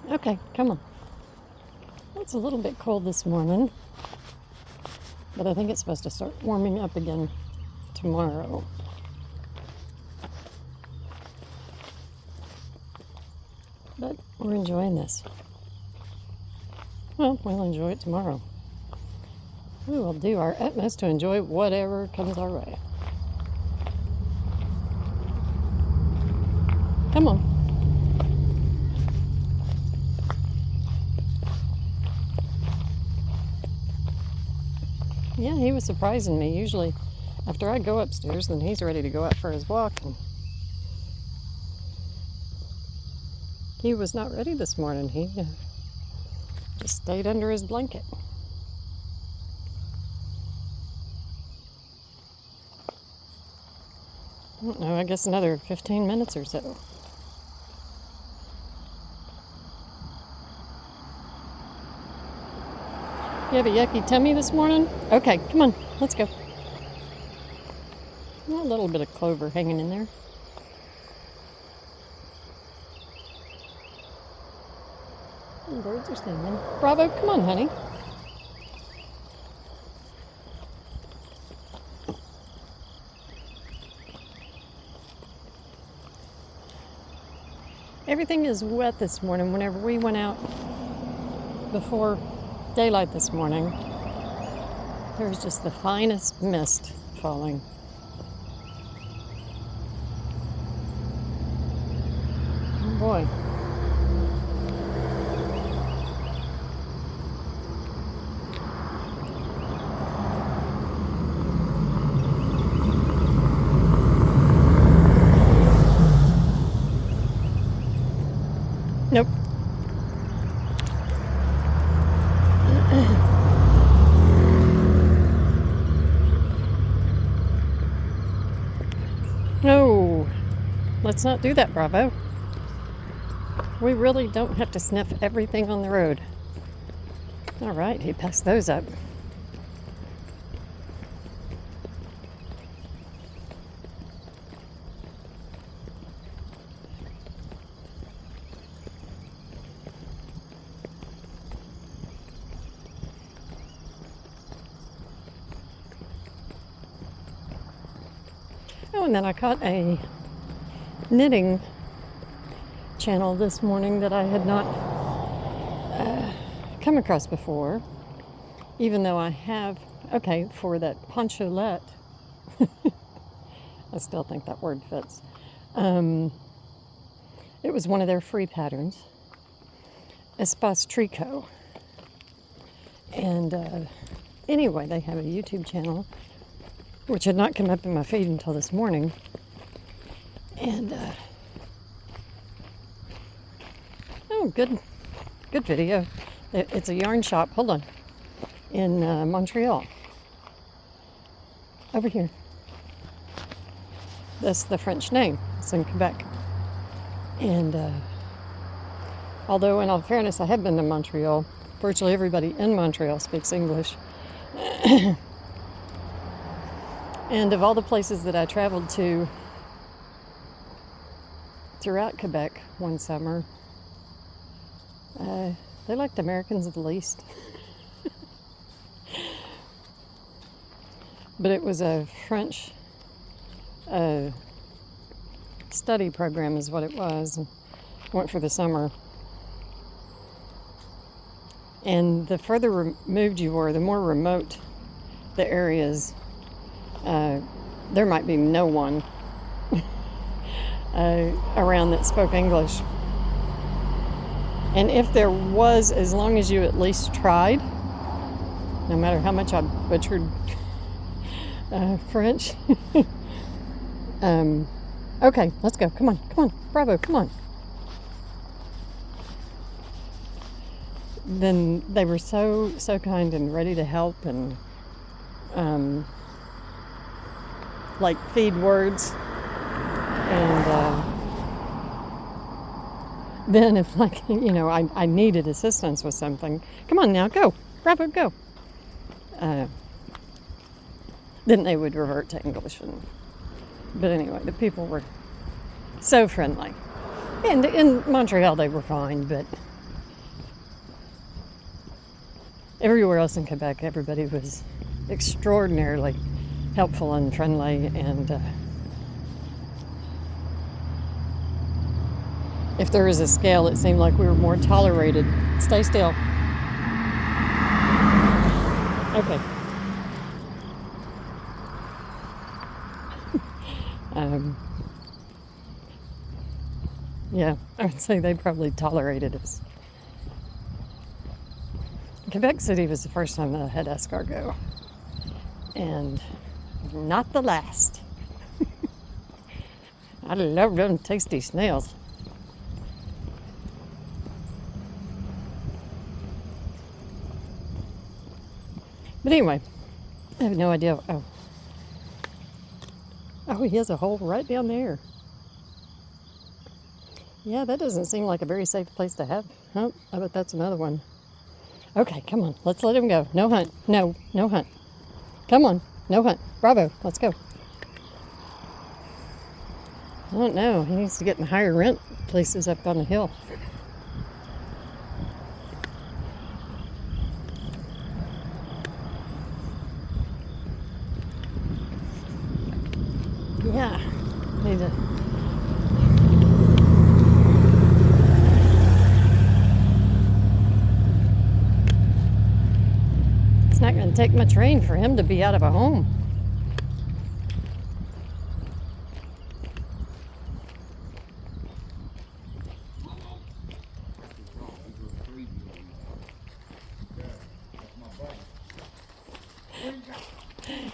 Okay, come on. It's a little bit cold this morning, but I think it's supposed to start warming up again tomorrow. But we're enjoying this. Well, we'll enjoy it tomorrow. We will do our utmost to enjoy whatever comes our way. Come on. Yeah, he was surprising me. Usually, after I go upstairs, then he's ready to go out for his walk. And he was not ready this morning. He just stayed under his blanket. I don't know, I guess another 15 minutes or so. You have a yucky tummy this morning? Okay, come on, let's go. A little bit of clover hanging in there. And birds are singing. Bravo, come on, honey. Everything is wet this morning. Whenever we went out before daylight this morning, there was just the finest mist falling. Oh boy. Nope. No, let's not do that, Bravo. We really don't have to sniff everything on the road. All right, he passed those up. Oh, and then I caught a knitting channel this morning that I had not come across before, even though I have, okay, for that poncholet, I still think that word fits. It was one of their free patterns, Espace Tricot. And anyway, they have a YouTube channel, which had not come up in my feed until this morning. And, oh, good video. It's a yarn shop, hold on, in Montreal. Over here. That's the French name. It's in Quebec. And although in all fairness, I have been to Montreal, virtually everybody in Montreal speaks English. And of all the places that I traveled to throughout Quebec one summer, they liked Americans the least. But it was a French study program is what it was. Went for the summer. And the further removed you were, the more remote the areas, there might be no one around that spoke English. And if there was, as long as you at least tried, no matter how much I butchered French. Okay, let's go. Come on, Bravo, come on. Then they were so kind and ready to help and like feed words. And then if, like, you know, I needed assistance with something, come on now, go, Bravo, go. Then they would revert to English. But anyway, the people were so friendly. And in Montreal they were fine, but everywhere else in Quebec, everybody was extraordinarily helpful and friendly, and if there was a scale, it seemed like we were more tolerated. Stay still. Okay. Yeah, I would say they probably tolerated us. Quebec City was the first time that I had escargot, and not the last. I love them tasty snails. But anyway, I have no idea. Oh, he has a hole right down there. Yeah, that doesn't seem like a very safe place to have. Oh, I bet that's another one. Okay, come on. Let's let him go. No hunt. No hunt. Come on. No hunt. Bravo. Let's go. I don't know. He needs to get in higher rent places up on the hill. Yeah. Need to. It's not going to take much rain for him to be out of a home.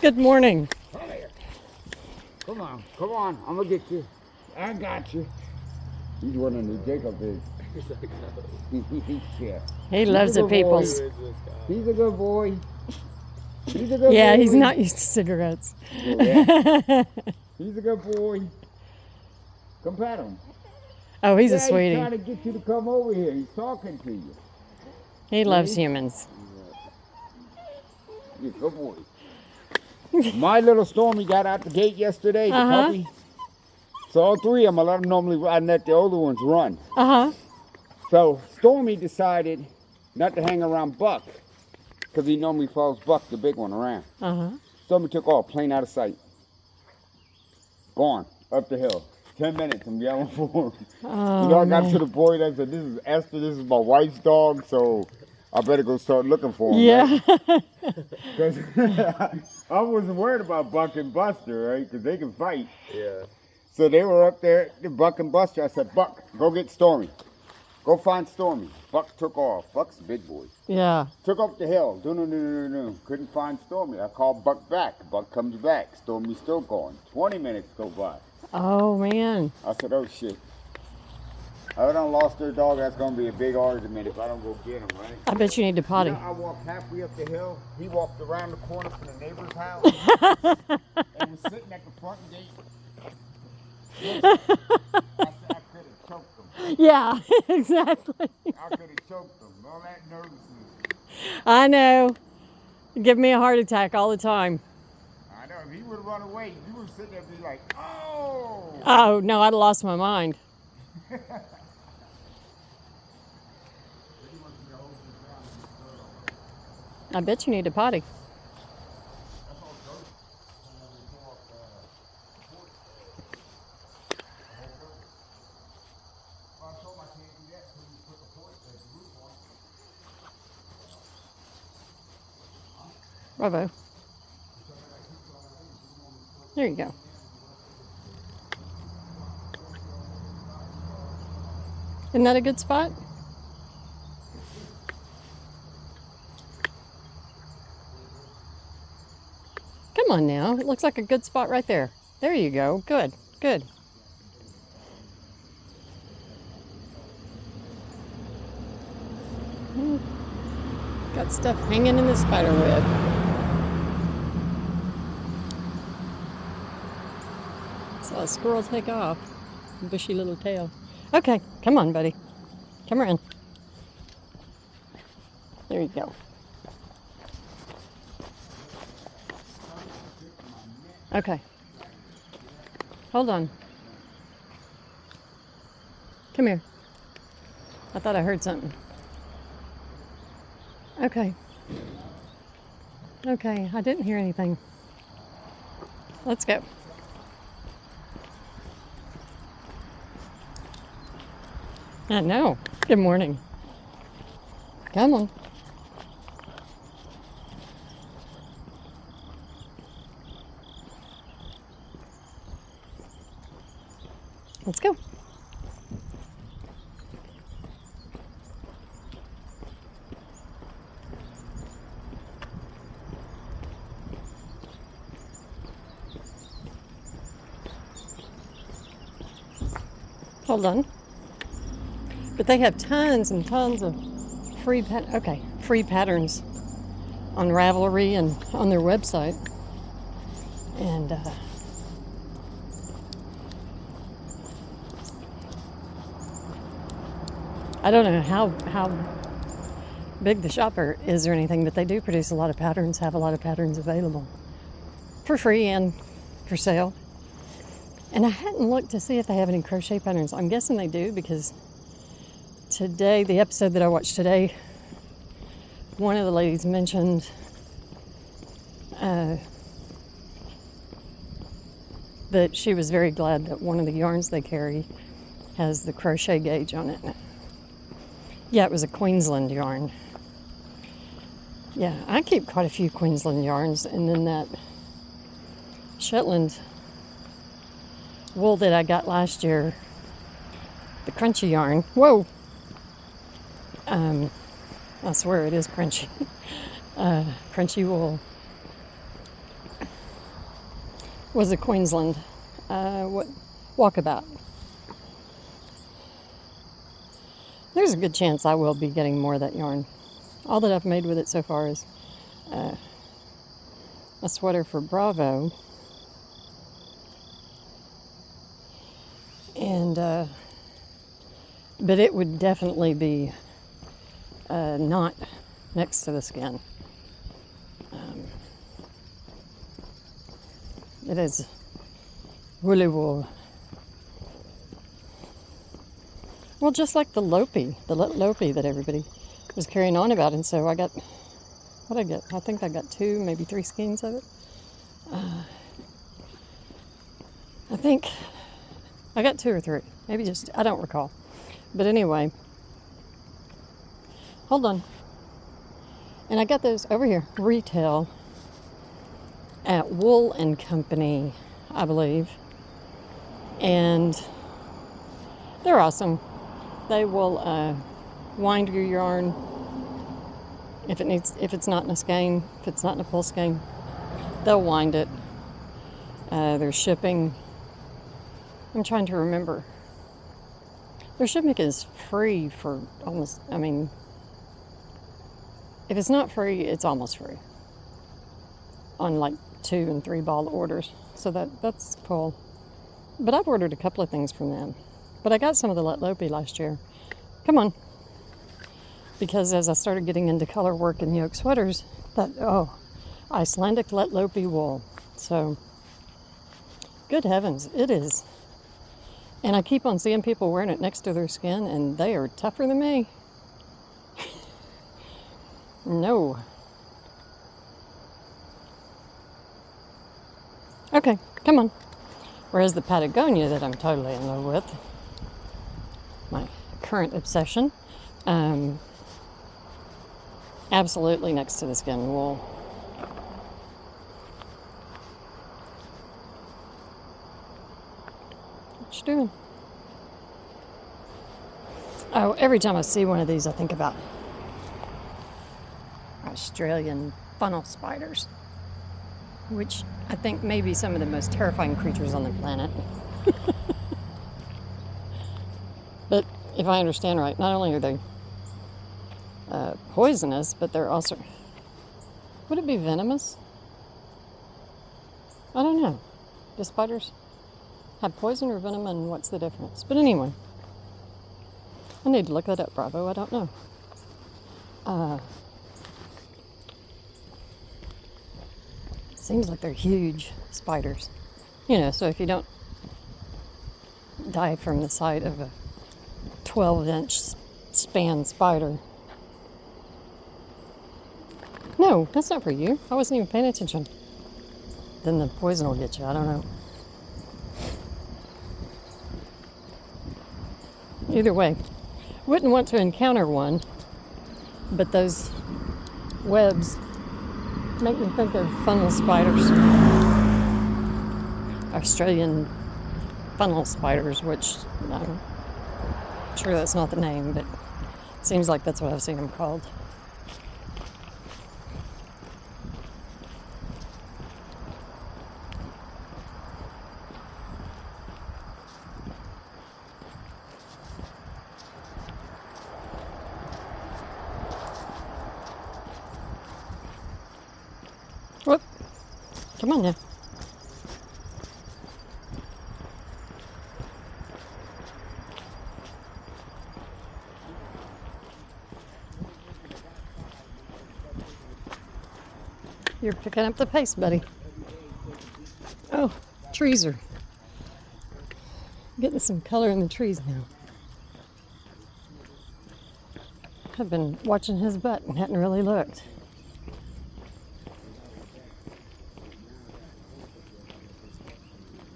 Good morning. Come here. Come on. I'm gonna get you. I got you. He's one of the Jacob is. Yeah. He loves the peoples. He's a good boy. He's a good boy. Yeah, he's not used to cigarettes. Yeah. He's a good boy. Come pat him. Oh, he's a He's sweetie. trying to get you to come over here. He's talking to you. He loves humans. You're a good boy. My little Stormy got out the gate yesterday, the puppy. So all three of them, I let them normally run, let the older ones run. So Stormy decided not to hang around Buck, because he normally follows Buck, the big one, around. Stormy took off, plane out of sight. Gone, up the hill. 10 minutes, I'm yelling for him. I got to the boy that said, this is Esther, this is my wife's dog, so I better go start looking for him. Yeah. Because I wasn't worried about Buck and Buster, right? Because they can fight. Yeah. So they were up there, Buck and Buster. I said, Buck, go get Stormy. Go find Stormy. Buck took off. Buck's a big boy. Yeah. Took up the hill. No. Couldn't find Stormy. I called Buck back. Buck comes back. Stormy's still gone. 20 minutes go by. Oh, man. I said, oh, shit. I done lost their dog. That's going to be a big argument if I don't go get him, right? I bet you need to potty. You know, I walked halfway up the hill. He walked around the corner from the neighbor's house and was sitting at the front gate. I said I could have choked him. Yeah, exactly. I could have choked him. All that nervousness. I know. Give me a heart attack all the time. I know. If he would have run away, you would sit there and be like, oh. Oh, no, I'd have lost my mind. I bet you need to potty. Bravo. There you go. Isn't that a good spot? Come on now. It looks like a good spot right there. There you go. Good. Good. Got stuff hanging in the spider web. Saw a squirrel take off. Bushy little tail. Okay, come on, buddy. Come around. There you go. Okay. Hold on. Come here. I thought I heard something. Okay. Okay, I didn't hear anything. Let's go. I know. Good morning. Come on. Let's go. Hold on. But they have tons and tons of free patterns on Ravelry and on their website. And I don't know how big the shop is or anything, but they do produce a lot of patterns, have a lot of patterns available for free and for sale. And I hadn't looked to see if they have any crochet patterns. I'm guessing they do, because today, the episode that I watched today, one of the ladies mentioned that she was very glad that one of the yarns they carry has the crochet gauge on it. Yeah, it was a Queensland yarn. Yeah, I keep quite a few Queensland yarns, and then that Shetland wool that I got last year, the crunchy yarn. Whoa! I swear it is crunchy. Crunchy wool was a Queensland walkabout. There's a good chance I will be getting more of that yarn. All that I've made with it so far is a sweater for Bravo, and but it would definitely be not next to the skin. It is woolly wool. Well, just like the Lopi that everybody was carrying on about. And so I got, what I get? I think I got 2, maybe 3 skeins of it. I think I got 2 or 3, maybe just, I don't recall. But anyway, hold on. And I got those over here, retail, at Wool and Company, I believe. And they're awesome. They will wind your yarn if it's not in a skein, if it's not in a pull skein, they'll wind it. Their shipping, I'm trying to remember. Their shipping is free for almost, I mean, if it's not free, it's almost free on like 2 and 3 ball orders. So that's cool. But I've ordered a couple of things from them. But I got some of the Letlopi last year. Come on. Because as I started getting into color work and yoke sweaters, Icelandic Letlopi wool. So, good heavens, it is. And I keep on seeing people wearing it next to their skin, and they are tougher than me. No. Okay, come on. Whereas the Patagonia that I'm totally in love with, my current obsession, absolutely next to the skin wool. What you doing? Oh, every time I see one of these, I think about Australian funnel spiders, which I think may be some of the most terrifying creatures on the planet. But if I understand right, not only are they poisonous, but they're also, would it be venomous? I don't know. Do spiders have poison or venom, and what's the difference? But anyway, I need to look that up, Bravo. I don't know. Seems like they're huge spiders. You know, so if you don't die from the sight of a 12-inch span spider. No, No, that's not for you. I wasn't even paying attention. Then the poison will get you. I don't know. Either way, wouldn't want to encounter one, but those webs make me think of funnel spiders. Australian funnel spiders, which I'm sure that's not the name, but it seems like that's what I've seen them called. Whoop. Come on now. You're picking up the pace, buddy. Oh, trees are getting some color in the trees now. I've been watching his butt and hadn't really looked.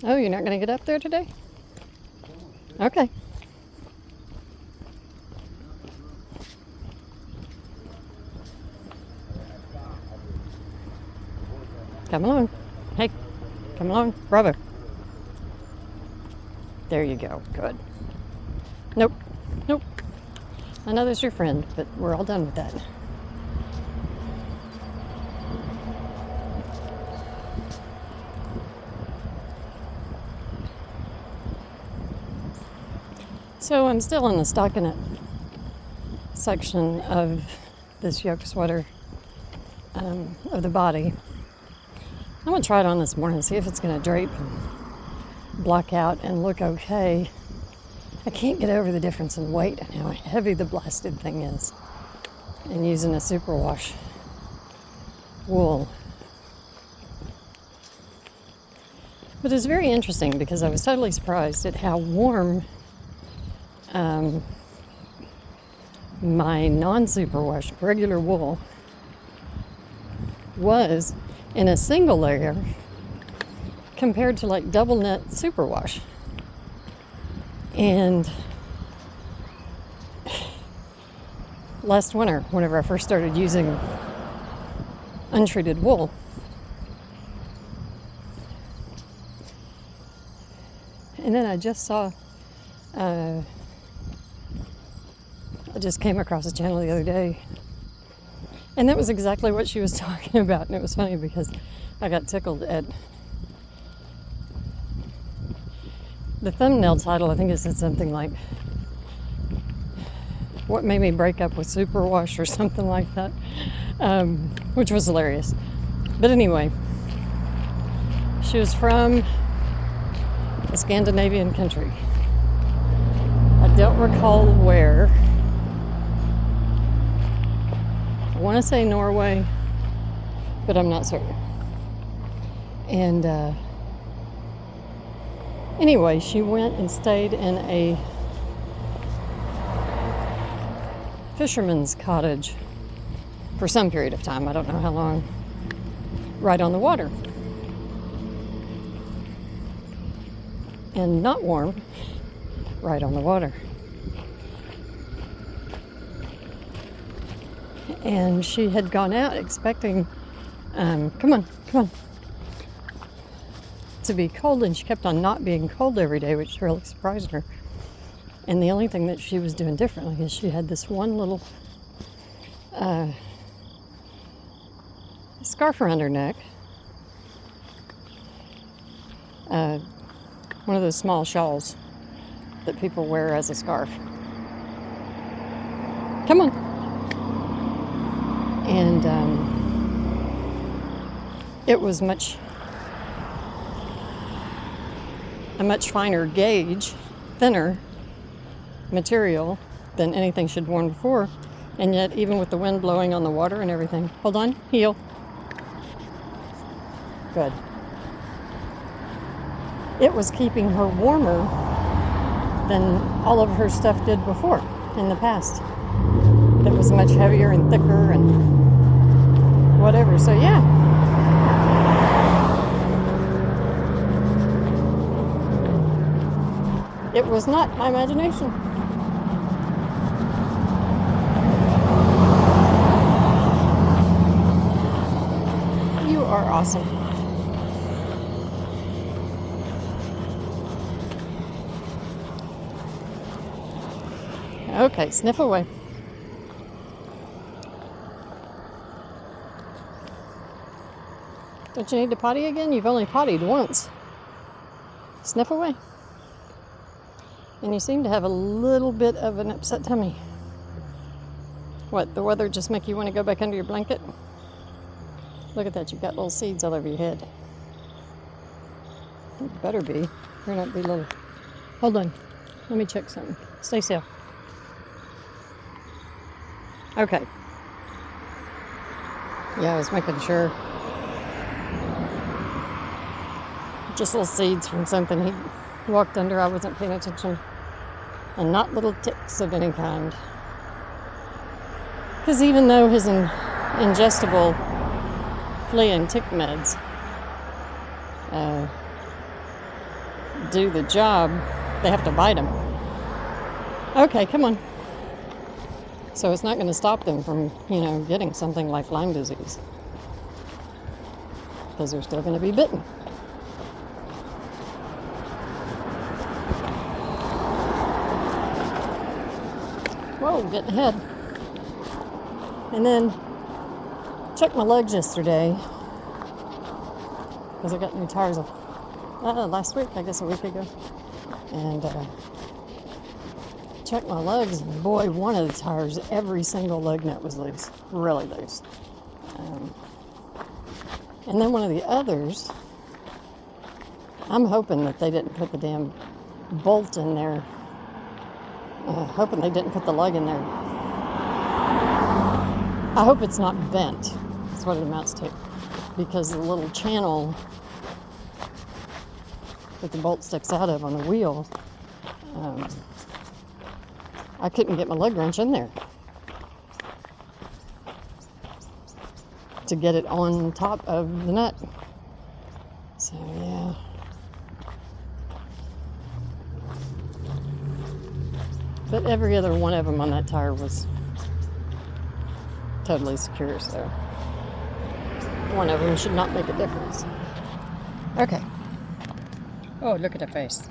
Oh, you're not going to get up there today? Okay. Come along. Hey, come along. Bravo. There you go. Good. Nope. Nope. I know that's your friend, but we're all done with that. So I'm still in the stockinette section of this yoke sweater of the body. I'm going to try it on this morning and see if it's going to drape and block out and look okay. I can't get over the difference in weight and how heavy the blasted thing is. And using a superwash wool. But it's very interesting because I was totally surprised at how warm my non-superwash regular wool was in a single layer compared to like double net superwash. And last winter, whenever I first started using untreated wool, and then I just saw I just came across a channel the other day, and that was exactly what she was talking about. And it was funny because I got tickled at the thumbnail title. I think it said something like, "What made me break up with superwash," or something like that, which was hilarious. But anyway, she was from a Scandinavian country. I don't recall where. I want to say Norway, but I'm not certain. And anyway, she went and stayed in a fisherman's cottage for some period of time. I don't know how long. Right on the water. And not warm. Right on the water. And she had gone out expecting, come on, to be cold, and she kept on not being cold every day, which really surprised her. And the only thing that she was doing differently is she had this one little scarf around her neck, one of those small shawls that people wear as a scarf. Come on. And it was a much finer gauge, thinner material than anything she'd worn before. And yet, even with the wind blowing on the water and everything, hold on, heel. Good. It was keeping her warmer than all of her stuff did before in the past. That was much heavier and thicker, and whatever. So yeah. It was not my imagination. You are awesome. Okay, sniff away. Don't you need to potty again? You've only pottied once. Sniff away. And you seem to have a little bit of an upset tummy. What, the weather just make you want to go back under your blanket? Look at that, you've got little seeds all over your head. It better be. Better not be little. Hold on. Let me check something. Stay still. Okay. Yeah, I was making sure. Just little seeds from something he walked under. I wasn't paying attention. And not little ticks of any kind. Because even though his ingestible flea and tick meds do the job, they have to bite them. Okay, come on. So it's not going to stop them from, getting something like Lyme disease. Because they're still going to be bitten. Whoa, getting ahead. And then checked my legs yesterday because I got new tires last week, I guess a week ago. And checked my legs, and boy, one of the tires, every single lug nut was loose, really loose. And then one of the others, I'm hoping that they didn't put the damn bolt in there. Hoping they didn't put the lug in there. I hope it's not bent. That's what it amounts to. Because the little channel that the bolt sticks out of on the wheel, I couldn't get my lug wrench in there to get it on top of the nut. So yeah. But every other one of them on that tire was totally secure, so one of them should not make a difference. Okay. Oh, look at her face.